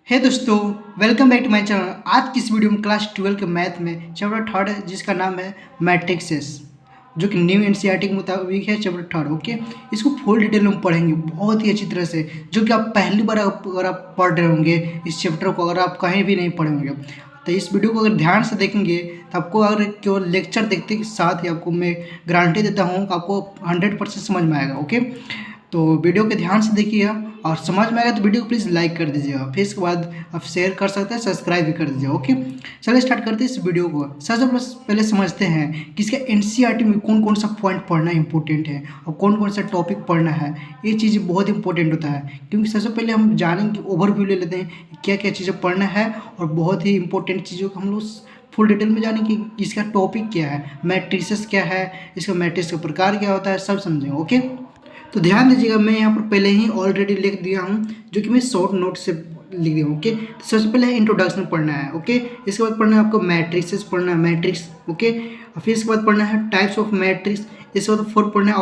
हे दोस्तों, welcome back to my channel. आज की इस वीडियो में क्लास 12 के मैथ में चैप्टर थर्ड है जिसका नाम है मैट्रिक्सेस, जो कि न्यू एनसीईआरटी के मुताबिक है चैप्टर थर्ड। ओके, इसको फुल डिटेल में पढ़ेंगे बहुत ही अच्छी तरह से, जो कि आप पहली बार अगर आप पढ़ रहे होंगे इस चैप्टर को, अगर आप कहीं भी नहीं पढ़े होंगे तो इस वीडियो को अगर ध्यान से देखेंगे तो आपको, अगर केवल लेक्चर देखते के साथ ही आपको मैं गारंटी देता हूँ कि आपको 100% समझ में आएगा। ओके, तो वीडियो के ध्यान से देखिएगा और समझ में आएगा तो वीडियो को प्लीज़ लाइक कर दीजिएगा। फिर इसके बाद आप शेयर कर सकते हैं, सब्सक्राइब भी कर दीजिएगा। ओके, चलिए स्टार्ट करते हैं इस वीडियो को। सबसे पहले समझते हैं कि इसका एनसीईआरटी में कौन कौन सा पॉइंट पढ़ना इंपॉर्टेंट है और कौन कौन सा टॉपिक पढ़ना है। ये चीज़ बहुत इंपॉर्टेंट होता है, क्योंकि सबसे पहले हम जानेंगे, ओवरव्यू ले लेते हैं क्या क्या चीज़ें पढ़ना है, और बहुत ही इंपॉर्टेंट चीज़ों को हम लोग फुल डिटेल में जानेंगे कि इसका टॉपिक क्या है, मैट्रिसेस क्या है, इसका मैट्रिक्स का प्रकार क्या होता है, सब समझेंगे। ओके, तो ध्यान दीजिएगा, मैं यहाँ पर पहले ही ऑलरेडी लिख दिया हूँ, जो कि मैं शॉर्ट नोट से लिख दिया हूँ। ओके, तो सबसे पहले इंट्रोडक्शन पढ़ना है। ओके, इसके बाद पढ़ना है आपको मैट्रिक्सेस पढ़ना है, मैट्रिक्स। ओके, और फिर इसके बाद पढ़ना है टाइप्स ऑफ मैट्रिक्स। इसके बाद 4 पढ़ना है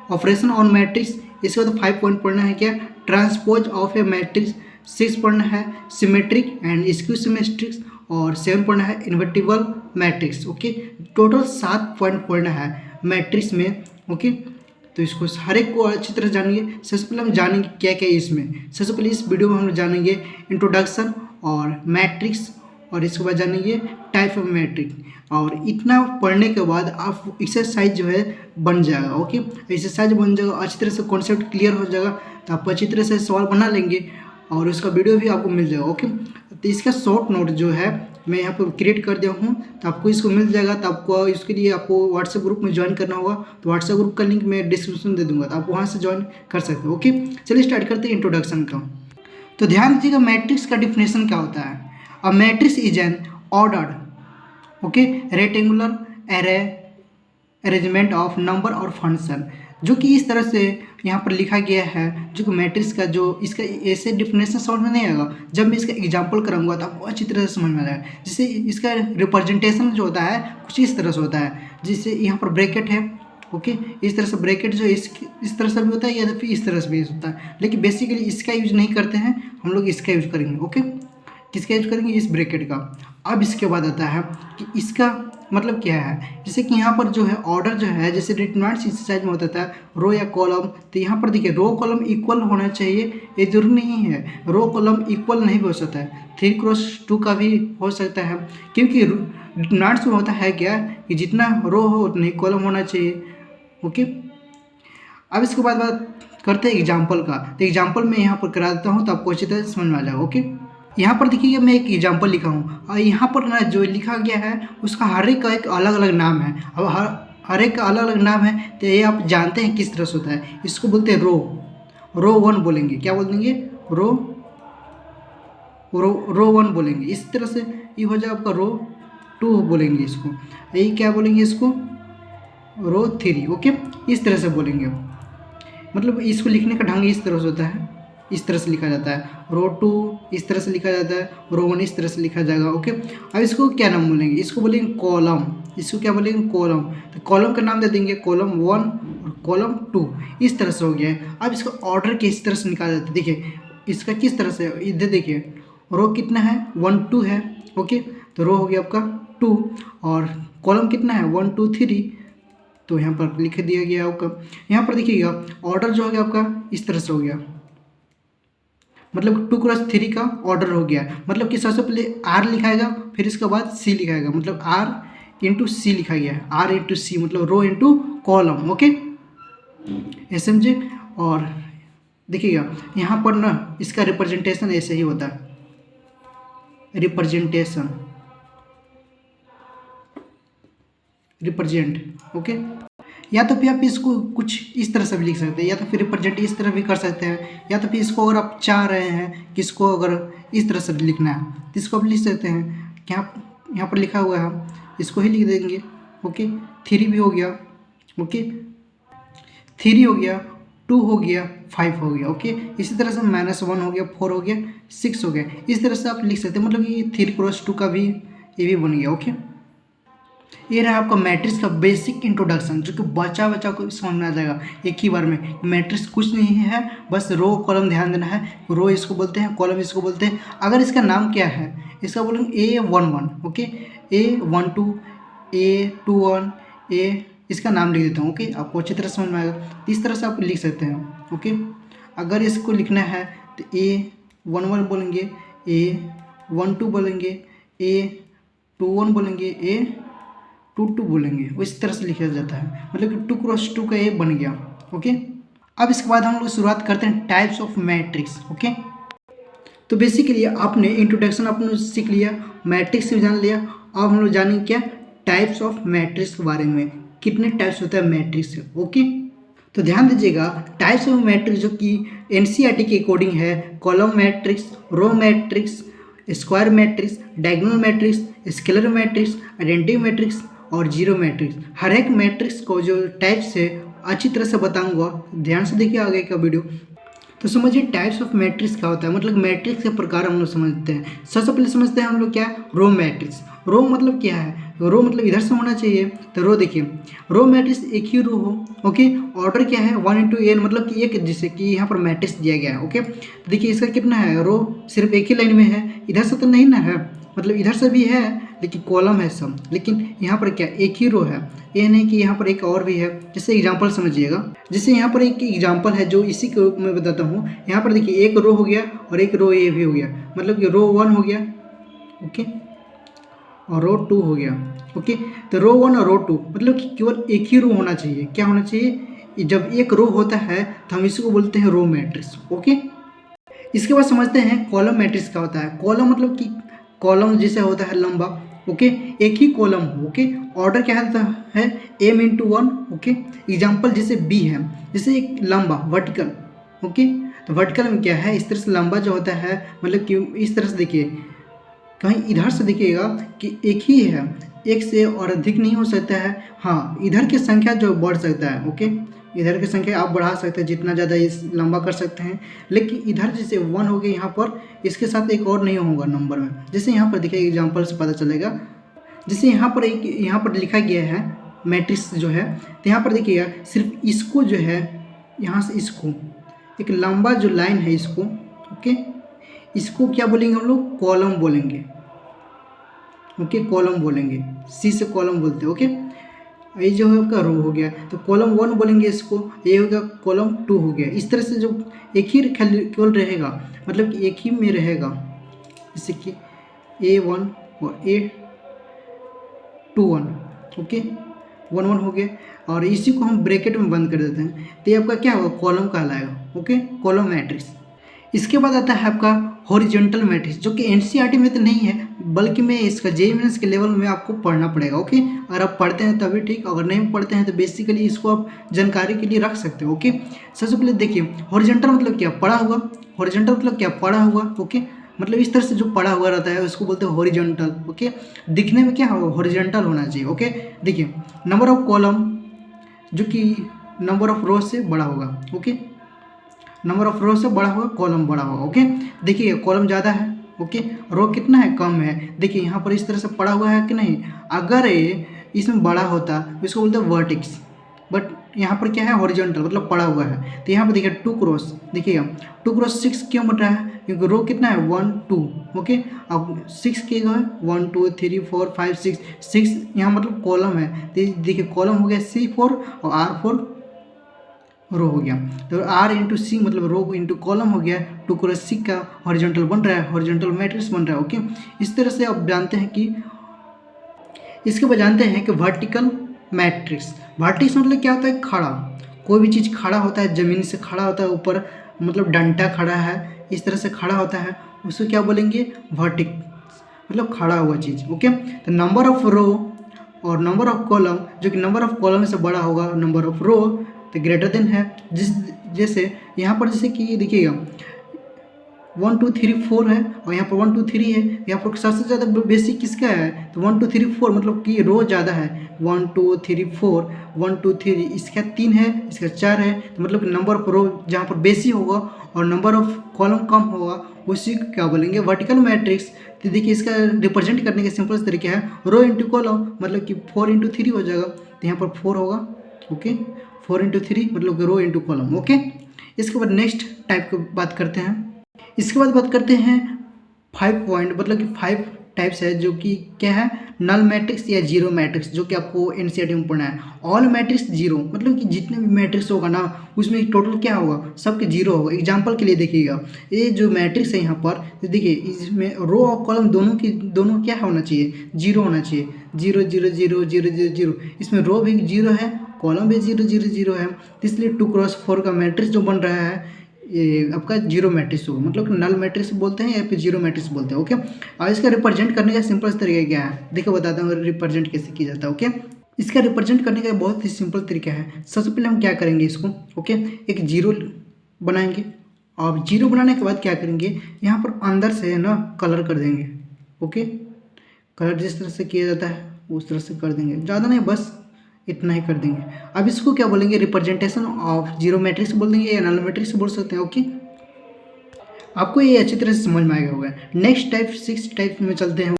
ऑपरेशन ऑन मैट्रिक्स। इसके बाद 5 पॉइंट पढ़ना है क्या, ट्रांसपोज ऑफ ए मैट्रिक्स। 6 पढ़ना है सिमेट्रिक एंड स्क्यू सिमेट्रिक्स, और 7 पढ़ना है invertible matrix. Okay, total 7 point पढ़ना है मैट्रिक्स में। ओके, तो इसको हर एक को अच्छी तरह जानेंगे। सबसे पहले हम जानेंगे क्या क्या है इसमें। सबसे पहले इस वीडियो में हम जानेंगे इंट्रोडक्शन और मैट्रिक्स, और इसके बाद जानेंगे टाइप ऑफ मैट्रिक्स। और इतना पढ़ने के बाद आप एक्सरसाइज जो है बन जाएगा। ओके, एक्सरसाइज बन जाएगा, अच्छी तरह से कॉन्सेप्ट क्लियर हो जाएगा, तो आप अच्छी तरह से सवाल बना लेंगे और उसका वीडियो भी आपको मिल जाएगा। ओके, तो इसका शॉर्ट नोट जो है मैं यहाँ पर क्रिएट कर दिया हूँ, तो आपको इसको मिल जाएगा। तो आपको इसके लिए आपको व्हाट्सएप ग्रुप में ज्वाइन करना होगा, तो व्हाट्सएप ग्रुप का लिंक मैं डिस्क्रिप्शन दे दूँगा, तो आप वहाँ से ज्वाइन कर सकते हो। ओके, चलिए स्टार्ट करते हैं इंट्रोडक्शन का। तो ध्यान दीजिएगा, मैट्रिक्स का डिफिनेशन क्या होता है। A matrix is an ordered, okay, rectangular array arrangement of number और फंक्शन, जो कि इस तरह से यहाँ पर लिखा गया है। जो कि मैट्रिक्स का जो इसका ऐसे डिफिनेशन समझ में नहीं आएगा, जब मैं इसका एग्जांपल कराऊंगा तो आपको अच्छी तरह से समझ में आ जाएगा। जैसे इसका रिप्रेजेंटेशन जो होता है कुछ इस तरह से होता है, जिससे यहाँ पर ब्रैकेट है। ओके, इस तरह से ब्रैकेट जो इस तरह से भी होता है, या तो फिर इस तरह से भी होता है, लेकिन बेसिकली इसका यूज नहीं करते हैं हम लोग, इसका यूज करेंगे। ओके, किसका यूज करेंगे, इस ब्रैकेट का। अब इसके बाद आता है कि इसका मतलब क्या है। जैसे कि यहाँ पर जो है ऑर्डर जो है, जैसे डिटरमिनेंट्स एक्सरसाइज में होता था रो या कॉलम, तो यहाँ पर देखिए रो कॉलम इक्वल होना चाहिए, ये जरूरी नहीं है। रो कॉलम इक्वल नहीं हो सकता है, 3x2 का भी हो सकता है, क्योंकि डिटरमिनेंट्स में होता है क्या कि जितना रो हो उतना ही कॉलम होना चाहिए। ओके, अब इसके बाद बात करते हैं एग्जाम्पल का। तो एग्जाम्पल मैं यहाँ पर करा देता हूँ, तो आपको अच्छी तरह से समझ में आ जाएगा। ओके, यहाँ पर देखिए मैं एक एग्जाम्पल लिखा हूँ, और यहाँ पर ना जो लिखा गया है उसका हर एक का एक अलग अलग नाम है। अब हर एक का अलग अलग नाम है, तो ये आप जानते हैं किस तरह से होता है। इसको बोलते हैं रो 1 बोलेंगे, क्या बोल देंगे, रो रो रो 1 बोलेंगे। इस तरह से ये हो जाएगा आपका रो 2 बोलेंगे इसको, यही क्या बोलेंगे इसको, रो 3। ओके, इस तरह से बोलेंगे। मतलब इसको लिखने का ढंग इस तरह से होता है, इस तरह से लिखा जाता है। रो 2 इस तरह से लिखा जाता है, रो 1 इस तरह से लिखा जाएगा। ओके, अब इसको क्या नाम बोलेंगे, इसको बोलेंगे कॉलम। इसको क्या बोलेंगे, कॉलम। तो कॉलम का नाम दे देंगे कॉलम 1 और कॉलम 2। इस तरह से हो गया है। अब इसका ऑर्डर किस तरह से निकाला जाता है, देखिए इसका किस तरह से, इधर देखिए रो कितना है, 1 2 है। ओके, तो रो हो गया आपका 2, और कॉलम कितना है, 1 2 3, तो यहाँ पर लिख दिया गया आपका। यहाँ पर देखिएगा ऑर्डर जो हो गया आपका इस तरह से हो गया, मतलब 2x3 का ऑर्डर हो गया। मतलब कि सबसे पहले R लिखाएगा, फिर इसके बाद C लिखाएगा, मतलब R इंटू सी लिखा गया है, R इंटू सी मतलब रो इंटू कॉलम। ओके, ये समझे। और देखिएगा यहाँ पर ना इसका रिप्रेजेंटेशन ऐसे ही होता है, रिप्रेजेंट। ओके, या तो फिर आप इसको कुछ इस तरह से भी लिख सकते हैं, या तो फिर रिप्रेजेंट इस तरह भी कर सकते हैं, या तो फिर इसको अगर आप चाह रहे हैं कि इसको अगर इस तरह से भी लिखना है तो इसको आप लिख सकते हैं। यहाँ पर लिखा हुआ है, इसको ही लिख देंगे। ओके, 3 भी हो गया। ओके, 3 हो गया, 2 हो गया, 5 हो गया। ओके, इसी तरह से -1 हो गया, 4 हो गया, 6 हो गया। इस तरह से आप लिख सकते हैं, मतलब कि 3x2 का भी ये भी बन गया। ओके, ये रहा आपका मैट्रिक्स का बेसिक इंट्रोडक्शन, जो कि बच्चा को समझ में आ जाएगा एक ही बार में। मैट्रिक्स कुछ नहीं है, बस रो कॉलम ध्यान देना है। रो इसको बोलते हैं, कॉलम इसको बोलते हैं। अगर इसका नाम क्या है, इसका बोलेंगे A11, ओके, A12, A21, ए, इसका नाम लिख देता हूँ, ओके, आपको अच्छी तरह समझ में आएगा। इस तरह से आप लिख सकते हैं, ओके। अगर इसको लिखना है तो A11 बोलेंगे, A12 बोलेंगे, A21 बोलेंगे, A22 बोलेंगे। वो इस तरह से लिखा जाता है, मतलब कि 2x2 का A बन गया, ओके। अब इसके बाद हम लोग शुरुआत करते हैं टाइप्स ऑफ मैट्रिक्स, ओके। तो बेसिकली आपने इंट्रोडक्शन आपने सीख लिया, मैट्रिक्स से जान लिया। अब हम लोग जानेंगे क्या, टाइप्स ऑफ मैट्रिक्स के बारे में, कितने टाइप्स होता है मैट्रिक्स, ओके। तो ध्यान दीजिएगा, टाइप्स ऑफ मैट्रिक्स जो कि एनसीईआरटी के अकॉर्डिंग है, column matrix, row matrix, square matrix, diagonal matrix, scalar matrix, identity matrix और जीरो मैट्रिक्स। हर एक मैट्रिक्स को जो टाइप्स है अच्छी तरह से बताऊंगा, ध्यान से देखिए आगे का वीडियो। तो समझिए टाइप्स ऑफ मैट्रिक्स क्या होता है, मतलब मैट्रिक्स के प्रकार हम लोग समझते हैं। सबसे पहले समझते हैं हम लोग क्या, रो मैट्रिक्स। रो मतलब क्या है, रो मतलब इधर से होना चाहिए। तो रो देखिए, रो मैट्रिक्स एक ही रो हो, ओके। ऑर्डर क्या है 1 into n, मतलब कि एक, जैसे कि यहाँ पर मैट्रिक्स दिया गया है, ओके। तो देखिए इसका कितना है, रो सिर्फ एक ही लाइन में है, इधर से तो नहीं ना है, मतलब इधर से भी है लेकिन कॉलम है सब, लेकिन यहाँ पर क्या एक ही रो है। ये नहीं कि यहाँ पर एक और भी है। जैसे एग्जांपल समझिएगा, जैसे यहाँ पर एक एग्जांपल है जो इसी को मैं बताता हूँ। यहाँ पर देखिए एक रो हो गया और एक रो ये भी हो गया, मतलब कि रो 1 हो गया, ओके, और रो 2 हो गया, ओके। तो रो 1 और रो 2 मतलब कि केवल एक ही रो होना चाहिए। क्या होना चाहिए, जब एक रो होता है तो हम इसको बोलते हैं रो मैट्रिक्स, ओके। इसके बाद समझते हैं कॉलम मैट्रिक्स क्या होता है। कॉलम मतलब कि कॉलम जैसे होता है लंबा, ओके, एक ही कॉलम हो, ओके। ऑर्डर क्या होता है m into 1, ओके। एग्जाम्पल जैसे b है, जैसे एक लंबा वर्टिकल, ओके। तो वर्टिकल में क्या है, इस तरह से लंबा जो होता है, मतलब कि इस तरह से देखिए, कहीं इधर से देखिएगा कि एक ही है, एक से और अधिक नहीं हो सकता है। हाँ, इधर की संख्या जो बढ़ सकता है, ओके, इधर की संख्या आप बढ़ा सकते हैं, जितना ज़्यादा इस लंबा कर सकते हैं। लेकिन इधर जैसे 1 हो गया, यहाँ पर इसके साथ एक और नहीं होगा नंबर में। जैसे यहाँ पर देखिए एग्जांपल से पता चलेगा, जैसे यहाँ पर एक, यहाँ पर लिखा गया है मैट्रिक्स जो है, तो यहाँ पर देखिएगा सिर्फ इसको जो है, यहाँ से इसको एक लंबा जो लाइन है इसको, ओके, इसको क्या बोलेंगे हम लोग, कॉलम बोलेंगे, ओके, कॉलम बोलेंगे, सी से कॉलम बोलते हैं, ओके। ये जो है आपका रो हो गया, तो कॉलम 1 बोलेंगे इसको, ये हो गया कॉलम 2 हो गया। इस तरह से जो एक ही केवल रहेगा, मतलब कि एक ही में रहेगा, जैसे कि A1 और A21, ओके, 1 1 हो गया, और इसी को हम ब्रैकेट में बंद कर देते हैं, तो ये आपका क्या होगा, कॉलम कहलाएगा, ओके, कॉलम मैट्रिक्स। इसके बाद आता है आपका हॉरिजॉन्टल मैट्रिक्स, जो कि एनसीईआरटी में तो नहीं है, बल्कि मैं इसका जेईई मेंस के लेवल में आपको पढ़ना पड़ेगा, ओके। अगर आप पढ़ते हैं तभी ठीक, अगर नहीं पढ़ते हैं तो बेसिकली इसको आप जानकारी के लिए रख सकते हो, ओके। सबसे पहले देखिए हॉरिजॉन्टल मतलब क्या, पड़ा हुआ। हॉरिजॉन्टल मतलब क्या, पड़ा हुआ, ओके, मतलब इस तरह से जो पड़ा हुआ रहता है उसको बोलते हैं हॉरिजॉन्टल, ओके। दिखने में क्या होगा, हॉरिजॉन्टल होना चाहिए, ओके। देखिए नंबर ऑफ कॉलम जो कि नंबर ऑफ रो से बड़ा होगा, ओके, नंबर ऑफ रो से बड़ा होगा, कॉलम बड़ा होगा, ओके। देखिए कॉलम ज़्यादा है, ओके, रो कितना है, कम है। देखिए यहाँ पर इस तरह से पड़ा हुआ है कि नहीं, अगर ये इसमें बड़ा होता तो इसको बोलते हैं वर्टेक्स, बट यहाँ पर क्या है, हॉरिजॉन्टल मतलब पड़ा हुआ है। तो यहाँ पर देखिए 2 क्रॉस, देखिएगा 2 क्रॉस 6 क्यों बन रहा है, क्योंकि रो कितना है 1 2, ओके। अब 6 के जो है 1 2 3 4 5 6, 6 यहाँ मतलब कॉलम है, तो देखिए कॉलम हो गया C4 और R4 रो हो गया। तो R इंटू सी मतलब रो इंटू कॉलम हो गया, 2 क्रॉस 6 का हॉरिजॉन्टल बन रहा है, हॉरिजॉन्टल मैट्रिक्स बन रहा है, ओके। इस तरह से आप जानते हैं कि इसके बाद जानते हैं कि वर्टिकल मैट्रिक्स। वर्टिक्स मतलब क्या होता है, खड़ा, कोई भी चीज़ खड़ा होता है, ज़मीन से खड़ा होता है ऊपर, मतलब डंडा खड़ा है, इस तरह से खड़ा होता है, उसको क्या बोलेंगे, वर्टिक्स, मतलब खड़ा हुआ चीज़, ओके। तो नंबर ऑफ रो और नंबर ऑफ कॉलम, जो कि नंबर ऑफ कॉलम से बड़ा होगा नंबर ऑफ रो, तो ग्रेटर देन है। जैसे यहाँ पर जैसे कि देखिएगा 1 2 3 4 है और यहाँ पर 1 2 3 है। यहाँ पर सबसे ज़्यादा बेसिक किसका है, तो 1 2 3 4 मतलब कि रो ज़्यादा है। 1 2 3 4 1 2 3 इसका 3 है, इसका 4 है, तो मतलब नंबर ऑफ रो जहाँ पर बेसी होगा और नंबर ऑफ कॉलम कम होगा उसी को क्या बोलेंगे, वर्टिकल मैट्रिक्स। तो देखिए इसका रिप्रेजेंट करने का सिंपल तरीका है रो इंटू कॉलम, मतलब कि 4 × 3 हो जाएगा, तो यहाँ पर 4 होगा। ओके, 4 × 3 मतलब रो इंटू कॉलम। ओके, इसके बाद नेक्स्ट टाइप की बात करते हैं। इसके बाद बात करते हैं 5 पॉइंट, मतलब कि 5 टाइप्स है जो कि क्या है, नल मैट्रिक्स या जीरो मैट्रिक्स, जो कि आपको एनसीईआरटी में पढ़ना है। ऑल मैट्रिक्स जीरो, मतलब कि जितने भी मैट्रिक्स होगा ना उसमें टोटल क्या होगा, सबके जीरो होगा। एग्जांपल के लिए देखिएगा, ये जो मैट्रिक्स है यहाँ पर, तो देखिए इसमें रो और कॉलम दोनों क्या होना चाहिए, जीरो होना चाहिए। 0 0 0 0 0 0, इसमें रो भी जीरो है, कॉलम भी 0 0 0 है, इसलिए 2 × 4 का मैट्रिक्स जो बन रहा है ये आपका जीरो मैट्रिक्स होगा, मतलब नल मैट्रिक्स बोलते हैं या फिर जीरो मैट्रिक्स बोलते हैं। ओके, और इसका रिप्रेजेंट करने का सिंपल तरीका क्या है, देखो बताता हूँ रिप्रेजेंट कैसे किया जाता है। ओके, इसका रिप्रेजेंट करने का बहुत ही सिंपल तरीका है। सबसे पहले हम क्या करेंगे, इसको ओके एक जीरो बनाएंगे, और जीरो बनाने के बाद क्या करेंगे, यहाँ पर अंदर से ना कलर कर देंगे। ओके, कलर जिस तरह से किया जाता है उस तरह से कर देंगे, ज़्यादा नहीं, बस इतना ही कर देंगे। अब इसको क्या बोलेंगे, रिप्रेजेंटेशन ऑफ जीरो मैट्रिक्स बोल देंगे या नल मैट्रिक्स बोल सकते हैं। ओके, आपको ये अच्छी तरह से समझ में आएगा होगा। नेक्स्ट टाइप 6 टाइप में चलते हैं।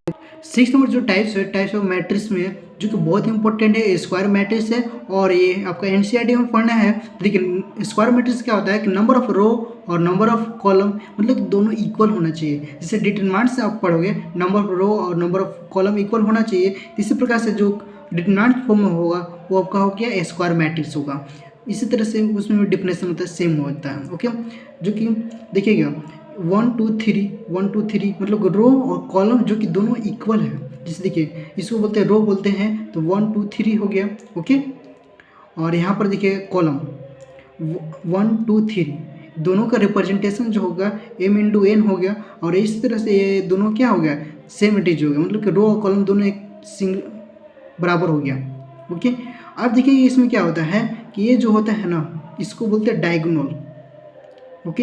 6 नंबर जो टाइप्स ऑफ मैट्रिक्स में जो कि बहुत इंपॉर्टेंट है, स्क्वायर मैट्रिक्स है, और ये आपका एनसीईआरटी में पढ़ना है। लेकिन स्क्वायर मैट्रिक्स क्या होता है कि नंबर ऑफ रो और नंबर ऑफ कॉलम मतलब दोनों इक्वल होना चाहिए। जैसे डिटरमिनेंट से आप पढ़ोगे नंबर ऑफ रो और नंबर ऑफ कॉलम इक्वल होना चाहिए, इसी प्रकार से जो डिटरमिनेंट फॉर्म में होगा वो आपका हो गया स्क्वायर मैट्रिक्स होगा। इसी तरह से उसमें भी डिफिनेशन मतलब सेम होता है। ओके, जो कि देखिएगा 1 2 3 1 2 3 मतलब रो और कॉलम जो कि दोनों इक्वल है। जैसे देखिए इसको बोलते हैं रो बोलते हैं, तो 1 2 3 हो गया। ओके, और यहाँ पर देखिए कॉलम 1 2 3 दोनों का रिप्रेजेंटेशन जो होगा m × n हो गया, और इस तरह से ये दोनों क्या हो गया, सेम इट इज हो गया, मतलब कि रो और कॉलम दोनों एक सिंगल बराबर हो गया। ओके, अब देखिए इसमें क्या होता है कि ये जो होता है ना इसको बोलते हैं डायगोनल। ओके,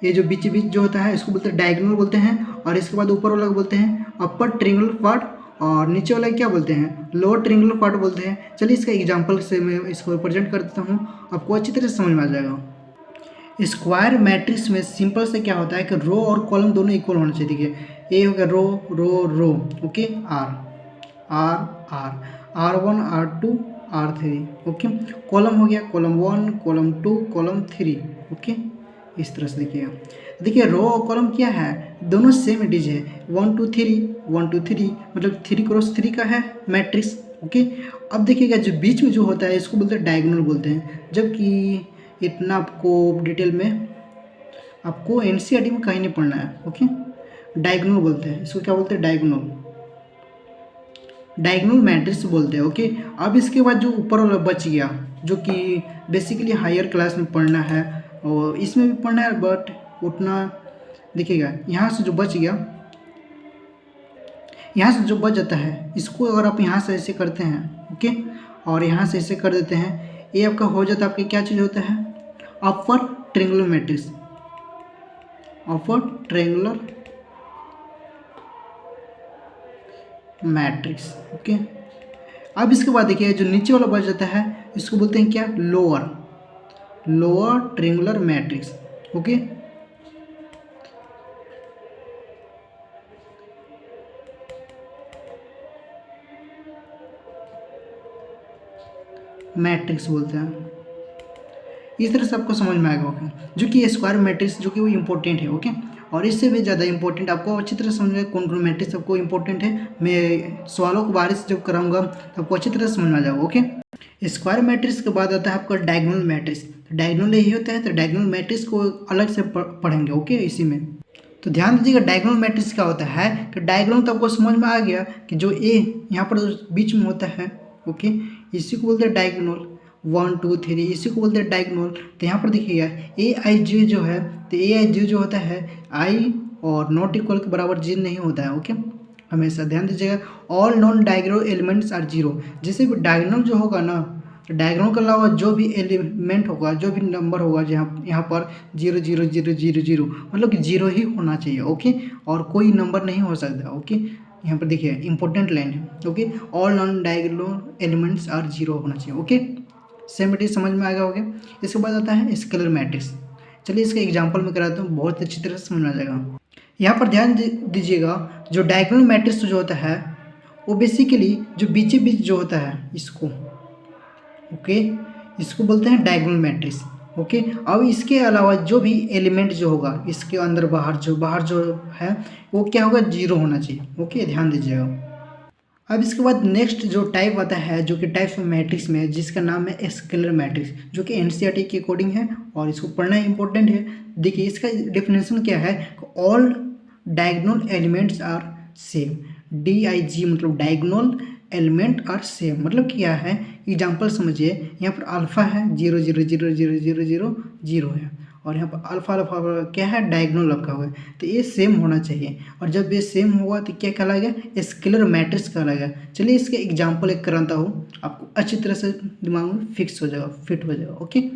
ये जो बीच बीच जो होता है इसको बोलते हैं डायगोनल बोलते हैं, और इसके बाद ऊपर वाला बोलते हैं अपर ट्रायंगुलर पार्ट, और नीचे वाला क्या बोलते हैं, लोअर ट्रायंगुलर पार्ट बोलते हैं। चलिए इसका एग्जांपल से मैं इसको रिप्रेजेंट कर देता हूँ, आपको अच्छी तरह से समझ में आ जाएगा। स्क्वायर मैट्रिक्स में सिंपल से क्या होता है कि रो और कॉलम दोनों इक्वल होना चाहिए। देखिए ए हो गया row row row, okay, R R R R1 R2 R3। Okay, column हो गया कॉलम 1 कॉलम 2 कॉलम 3। ओके, इस तरह से देखिए रो और कॉलम क्या है, दोनों सेम इट है। 1 2 3 1 2 3 मतलब 3 × 3 का है मैट्रिक्स। ओके, अब देखिएगा जो बीच में जो होता है इसको बोलते हैं डायगोनल बोलते हैं, जबकि इतना आपको डिटेल में आपको एनसीईआरटी में कहीं नहीं पढ़ना है। ओके, डायगोनल बोलते हैं इसको, क्या बोलते हैं, डायगोनल मैट्रिक्स बोलते हैं। ओके, अब इसके बाद जो ऊपर वाला बच गया जो कि बेसिकली हायर क्लास में पढ़ना है और इसमें भी पढ़ना है, बट उतना देखिएगा यहाँ से जो बच गया, यहाँ से जो बच जाता है इसको अगर आप यहाँ से ऐसे करते हैं, ओके, और यहाँ से ऐसे कर देते हैं, ये आपका हो जाता है, आपका क्या चीज़ होता है, upper triangular matrix, upper triangular matrix. Okay, अब इसके बाद देखिए जो नीचे वाला बच जाता है इसको बोलते हैं क्या, lower triangular matrix. Okay, matrix बोलते हैं। इस तरह से आपको समझ में आएगा। ओके, जो कि स्क्वायर मैट्रिक्स जो कि वो इम्पोर्टेंट है। ओके, और इससे भी ज़्यादा इंपॉर्टेंट आपको अच्छी तरह समझ में कौन कौन मैट्रिक्स आपको इंपॉर्टेंट है, मैं सवालों को बारिश जब कराऊंगा तो आपको अच्छी तरह समझ में आ जाएगा। ओके, स्क्वायर मैट्रिक्स के बाद आता है आपका डायगोनल मैट्रिक्स। तो डायगोनल यही होता है, तो डायगोनल मैट्रिक्स को अलग से पढ़ेंगे। ओके, इसी में तो ध्यान दीजिएगा डायगोनल मैट्रिक्स क्या होता है कि डायगोनल तो आपको समझ में आ गया कि जो ए यहाँ पर बीच में होता है, ओके, इसी को बोलते हैं डायगोनल। 1 2 3 इसी को बोलते हैं डायगोनल। तो यहाँ पर देखिएगा AIJ जो है, तो AIJ जो होता है आई और नॉट इक्वल के बराबर जी नहीं होता है। ओके, हमेशा ध्यान दीजिएगा। All non diagonal elements are zero. जैसे भी डायगोनल जो होगा ना, डायगोनल के अलावा जो भी एलिमेंट होगा, जो भी नंबर होगा जहाँ यहाँ पर 0 0 0 0 0 मतलब कि 0 ही होना चाहिए। ओके, और कोई नंबर नहीं हो सकता। ओके, यहाँ पर देखिए इंपॉर्टेंट लाइन है। Okay, all non diagonal elements are 0 होना चाहिए। ओके, सेम मैट्रिक्स समझ में आ गया होगा। इसके बाद आता है स्केलर मैट्रिक्स। चलिए इसका एग्जांपल में कराता हूँ, बहुत अच्छी तरह से समझ में आ जाएगा। यहाँ पर ध्यान दीजिएगा, जो डायगोनल मैट्रिक्स जो होता है वो बेसिकली जो बीचे बीच जो होता है इसको, ओके, इसको बोलते हैं डायगोनल मैट्रिक्स। ओके, अब इसके अलावा जो भी एलिमेंट जो होगा इसके अंदर बाहर जो है वो क्या होगा, 0 होना चाहिए। ओके, ध्यान दीजिएगा। अब इसके बाद नेक्स्ट जो टाइप आता है, जो कि टाइप्स ऑफ मैट्रिक्स में, जिसका नाम है स्केलर मैट्रिक्स, जो कि एनसीईआरटी के अकॉर्डिंग है और इसको पढ़ना इंपॉर्टेंट है। देखिए इसका डेफिनेशन क्या है, all diagonal elements are same. DIG मतलब डायगोनल एलिमेंट आर सेम मतलब क्या है, एग्जाम्पल समझिए। यहाँ पर अल्फा है 0 0 0 0 0 0 0 है, और यहाँ पर अल्फा अल्फा क्या है, डायगोनल रखा हुआ है, तो ये सेम होना चाहिए। और जब ये सेम होगा तो क्या कहलाएगा, स्केलर मैट्रिक्स कहलाएगा। चलिए इसके एग्जांपल एक कराता हूँ, आपको अच्छी तरह से दिमाग में फिक्स हो जाएगा, फिट हो जाएगा। ओके,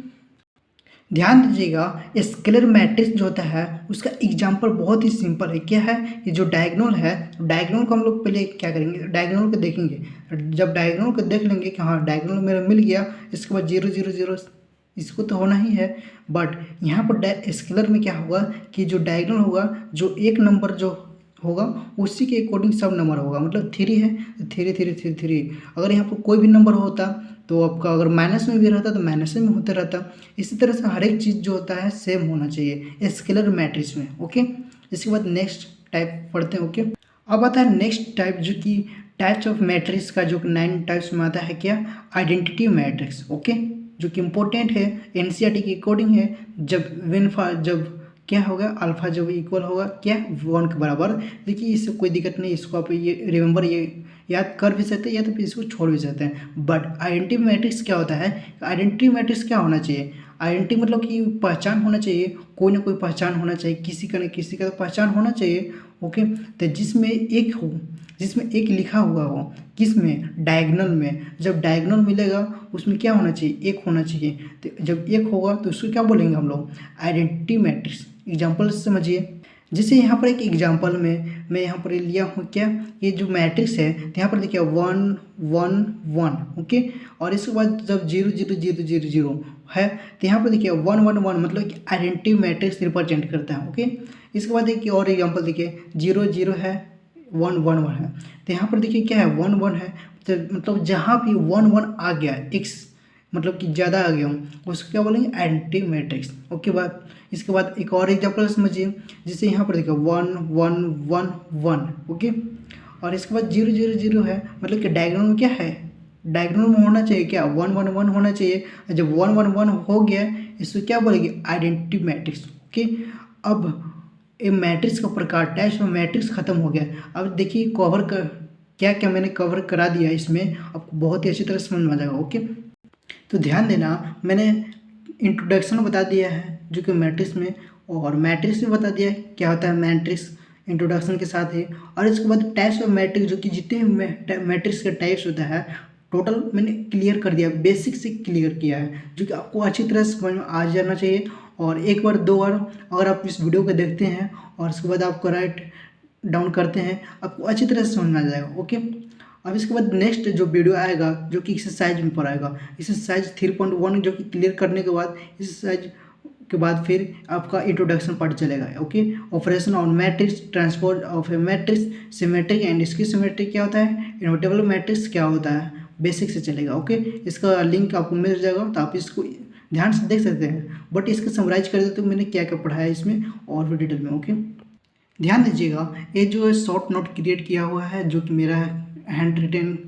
ध्यान दीजिएगा, स्केलर मैट्रिक्स जो होता है उसका एग्जांपल बहुत ही सिंपल है। क्या है, ये जो डायगोनल है, डायगोनल को हम लोग पहले क्या करेंगे, डायगोनल को देखेंगे। जब डायगोनल को देख लेंगे कि हाँ डायगोनल मेरा मिल गया, इसके बाद 0 0 0 इसको तो होना ही है। बट यहाँ पर स्केलर में क्या होगा कि जो डायगोनल होगा, जो एक नंबर जो होगा उसी के अकॉर्डिंग सब नंबर होगा। मतलब 3 है तो 3 3 3 3। अगर यहाँ पर कोई भी नंबर होता तो आपका अगर माइनस में भी रहता तो माइनस में होता रहता। इसी तरह से हर एक चीज़ जो होता है सेम होना चाहिए स्केलर मैट्रिक्स में। ओके, इसके बाद नेक्स्ट टाइप पढ़ते हैं। ओके, अब आता है नेक्स्ट टाइप, जो कि टाइप्स ऑफ मैट्रिक्स का जो 9 टाइप्स में आता है, क्या, आइडेंटिटी मैट्रिक्स। ओके, जो कि इम्पोर्टेंट है, एनसीईआरटी के अकॉर्डिंग है। जब क्या होगा, अल्फा जब इक्वल होगा क्या, 1 के बराबर। देखिए इससे कोई दिक्कत नहीं, इसको आप ये रिमेंबर ये याद कर भी सकते हैं या तो फिर इसको छोड़ भी सकते हैं। बट आइडेंटिटी मैट्रिक्स क्या होता है, आइडेंटिटी मैट्रिक्स क्या होना चाहिए, आइडेंटिटी मतलब कि पहचान होना चाहिए, कोई ना कोई पहचान होना चाहिए, किसी का न किसी का तो पहचान होना चाहिए। ओके, तो जिसमें एक लिखा हुआ हो, किस में, डायगोनल में। जब डायगोनल मिलेगा उसमें क्या होना चाहिए, एक होना चाहिए। तो जब एक होगा तो उसको क्या बोलेंगे हम लोग, आइडेंटिटी मैट्रिक्स। एग्जाम्पल समझिए, जैसे यहाँ पर एक एग्जाम्पल में मैं यहाँ पर लिया हूँ क्या, ये जो मैट्रिक्स है तो यहाँ पर देखिए 1 1 1। ओके, और इसके बाद जब 0 0 0 0 0 है तो यहाँ पर देखिए 1 1 1 मतलब कि आइडेंटिटी मैट्रिक्स रिप्रेजेंट करता है। ओके, इसके बाद देखिए और एग्जाम्पल देखिए 0 0 है, 1 1 1 है, तो यहाँ पर देखिए क्या है, 1 1 है। तो मतलब जहाँ भी 1 1 आ गया, x मतलब कि ज़्यादा आ गया हूँ, उसको क्या बोलेंगे, आइडेंटिटी मैट्रिक्स। ओके, बात इसके बाद एक और एग्जाम्पल समझिए, जैसे यहाँ पर देखिए 1 1 1 1। ओके, और इसके बाद 0 0 0 है, मतलब कि डायगोनल में क्या है, डायगोनल में होना चाहिए क्या, 1 1 1 होना चाहिए। जब 1 1 1 हो गया, इसको क्या बोलेंगे, आइडेंटिटी मैट्रिक्स। ओके, अब ये मैट्रिक्स का प्रकार, टाइप्स में मैट्रिक्स खत्म हो गया। अब देखिए कवर कर क्या क्या मैंने कवर करा दिया, इसमें आपको बहुत ही अच्छी तरह समझ में आ जाएगा। ओके, तो ध्यान देना, मैंने इंट्रोडक्शन बता दिया है जो कि मैट्रिक्स में, और मैट्रिक्स में बता दिया है क्या होता है मैट्रिक्स इंट्रोडक्शन के साथ ही। और इसके बाद टाइप्स ऑफ मैट्रिक्स, जो कि जितने मैट्रिक्स के टाइप्स होता है टोटल मैंने क्लियर कर दिया, बेसिक से क्लियर किया है, जो कि आपको अच्छी तरह से समझ में आ जाना चाहिए। और एक बार 2 बार अगर आप इस वीडियो को देखते हैं और उसके बाद आपको राइट डाउन करते हैं, आपको अच्छी तरह से समझ में आ जाएगा। ओके, अब इसके बाद नेक्स्ट जो वीडियो आएगा जो कि एक्सरसाइज में पढ़ाएगा, एक्सरसाइज 3.1, जो कि क्लियर करने के बाद एक्सरसाइज के बाद फिर आपका इंट्रोडक्शन पार्ट चलेगा। Okay, operation on matrix, transpose of A matrix, symmetric and इसकी सिमेट्रिक क्या होता है, इनवर्टेबल मैट्रिक्स क्या होता है, बेसिक से चलेगा। ओके, इसका लिंक आपको मिल जाएगा, तो आप इसको ध्यान से देख सकते हैं। बट इसको समराइज कर देते तो मैंने क्या क्या पढ़ाया इसमें और भी डिटेल में। ओके, ध्यान दीजिएगा, ये जो शॉर्ट नोट क्रिएट किया हुआ है, जो कि मेरा हैंड रिटेन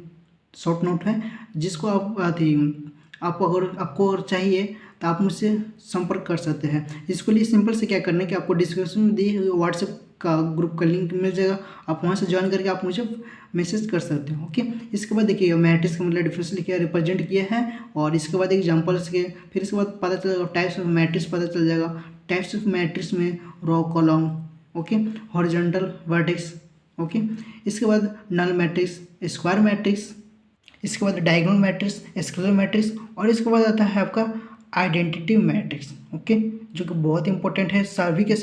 शॉर्ट नोट है, जिसको आपको अगर चाहिए तो आप मुझसे संपर्क कर सकते हैं। इसके लिए सिंपल से क्या करना है कि आपको डिस्क्रिप्शन में दिए हुए व्हाट्सएप का ग्रुप का लिंक मिल जाएगा, आप वहां से ज्वाइन करके आप मुझे मैसेज कर सकते हो। ओके, इसके बाद देखिए मैट्रिक्स का मतलब डिफरेंस लिखा रिप्रेजेंट किया है, और इसके बाद एग्जांपल्स के, फिर इसके बाद पता चलेगा टाइप्स ऑफ मैट्रिक्स पता चल जाएगा। टाइप्स ऑफ मैट्रिक्स में row column, okay, horizontal vertex. Okay, इसके बाद नल मैट्रिक्स, स्क्वायर मैट्रिक्स, इसके बाद डायगोनल मैट्रिक्स, स्केलर मैट्रिक्स, और इसके बाद आता है आपका आइडेंटिटी मैट्रिक्स। ओके, जो कि बहुत इंपॉर्टेंट है। सभी के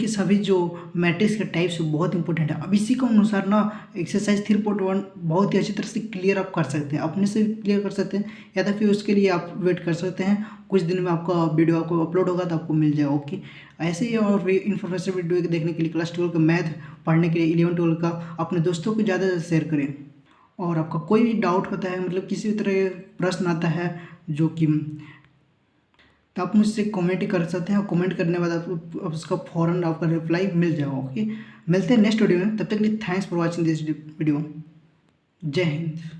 सभी जो मैट्रिक्स के टाइप्स बहुत इंपॉर्टेंट है। अब इसी के अनुसार ना एक्सरसाइज 3.1 बहुत ही अच्छी तरह से क्लियर आप कर सकते हैं, अपने से क्लियर कर सकते हैं, या तो फिर उसके लिए आप वेट कर सकते हैं। कुछ दिन में आपका वीडियो आपको अपलोड होगा तो आपको मिल जाएगा। ओके, ऐसे ही और भी इन्फॉर्मेशन वीडियो देखने के लिए क्लास 12 का मैथ पढ़ने के लिए 11-12 का अपने दोस्तों को ज़्यादा से शेयर करें। और आपका कोई भी डाउट होता है, मतलब किसी भी तरह का प्रश्न आता है जो कि, तो आप मुझसे कमेंट कर सकते हैं, और कमेंट करने के बाद आप उसका फ़ौरन आपका रिप्लाई मिल जाएगा। ओके, मिलते हैं नेक्स्ट वीडियो में, तब तक के लिए thanks for watching this video. जय हिंद।